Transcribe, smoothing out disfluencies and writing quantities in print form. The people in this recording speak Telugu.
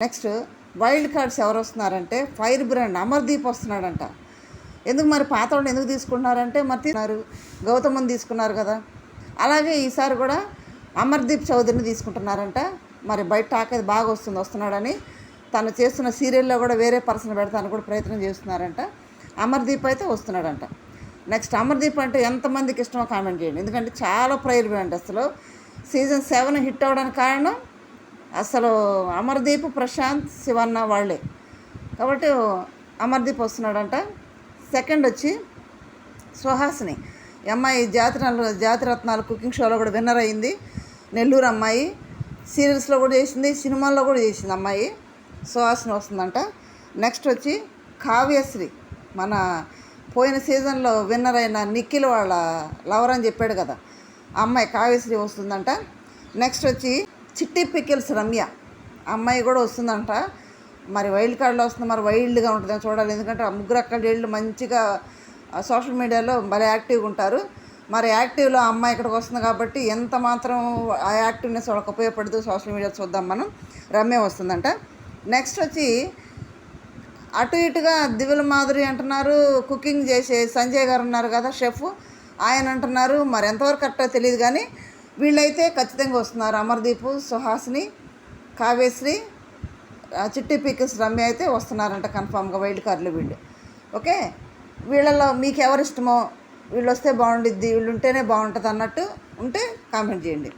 నెక్స్ట్ వైల్డ్ కార్డ్స్ ఎవరు వస్తున్నారంటే ఫైర్ బ్రాండ్ అమర్దీప్ వస్తున్నాడంట. ఎందుకు మరి పాత వాళ్ళు ఎందుకు తీసుకుంటున్నారంటే మరి తీసుకున్నారు, గౌతమ్ని తీసుకున్నారు కదా. అలాగే ఈసారి కూడా అమర్దీప్ చౌదరిని తీసుకుంటున్నారంట. మరి బయట టాక్ అది బాగా వస్తున్నాడని తను చేస్తున్న సీరియల్లో కూడా వేరే పర్సన్ పెడతాను కూడా ప్రయత్నం చేస్తున్నారంట. అమర్దీప్ అయితే వస్తున్నాడంట. నెక్స్ట్ అమర్దీప్ అంటే ఎంతమందికి ఇష్టమో కామెంట్ చేయండి. ఎందుకంటే చాలా ఫైర్ బ్రాండ్. అసలు సీజన్ 7 హిట్ అవ్వడానికి కారణం అసలు అమర్దీప్, ప్రశాంత్, శివన్న వాళ్ళే. కాబట్టి అమర్దీప్ వస్తున్నాడంట. సెకండ్ వచ్చి సుహాసిని. ఈ అమ్మాయి జాతిరత్నాలు కుకింగ్ షోలో కూడా విన్నర్ అయింది. నెల్లూరు అమ్మాయి. సీరియల్స్లో కూడా చేసింది, సినిమాల్లో కూడా చేసింది అమ్మాయి. సుహాసిని వస్తుందంట. నెక్స్ట్ వచ్చి కావ్యశ్రీ. మన పోయిన సీజన్లో విన్నర్ అయిన నిఖిల్ వాళ్ళ లవర్ అని చెప్పాడు కదా, ఆ అమ్మాయి కావ్యశ్రీ వస్తుందంట. నెక్స్ట్ వచ్చి చిట్టి పికిల్స్ రమ్య. అమ్మాయి కూడా వస్తుందంట. మరి వైల్డ్ కార్డులో వస్తుంది. మరి వైల్డ్గా ఉంటుందని చూడాలి. ఎందుకంటే ఆ ముగ్గురు అక్కడేళ్ళు మంచిగా సోషల్ మీడియాలో భలే యాక్టివ్గా ఉంటారు. మరి యాక్టివ్లో ఆ అమ్మాయి ఇక్కడికి వస్తుంది కాబట్టి ఎంత మాత్రం ఆ యాక్టివ్నెస్ వాళ్ళకి ఉపయోగపడుతూ సోషల్ మీడియా చూద్దాం మనం. రమ్య వస్తుందంట. నెక్స్ట్ వచ్చి అటు ఇటుగా దివ్యల మాధురి అంటున్నారు, కుకింగ్ చేసే సంజయ్ గారు ఉన్నారు కదా షెఫ్, ఆయన అంటున్నారు. మరి ఎంతవరకు కరెక్టో తెలియదు కానీ వీళ్ళైతే ఖచ్చితంగా వస్తున్నారు. అమర్దీప్, సుహాసిని, కావ్యశ్రీ, చిట్టి పికిల్స్ రమ్య అయితే వస్తున్నారంట కన్ఫామ్గా వైల్డ్ కార్డులు వీళ్ళు. ఓకే, వీళ్ళలో మీకు ఎవరు ఇష్టమో, వీళ్ళు వస్తే బాగుండిద్ది, వీళ్ళు ఉంటేనే బాగుంటుంది అన్నట్టు ఉంటే కామెంట్ చేయండి.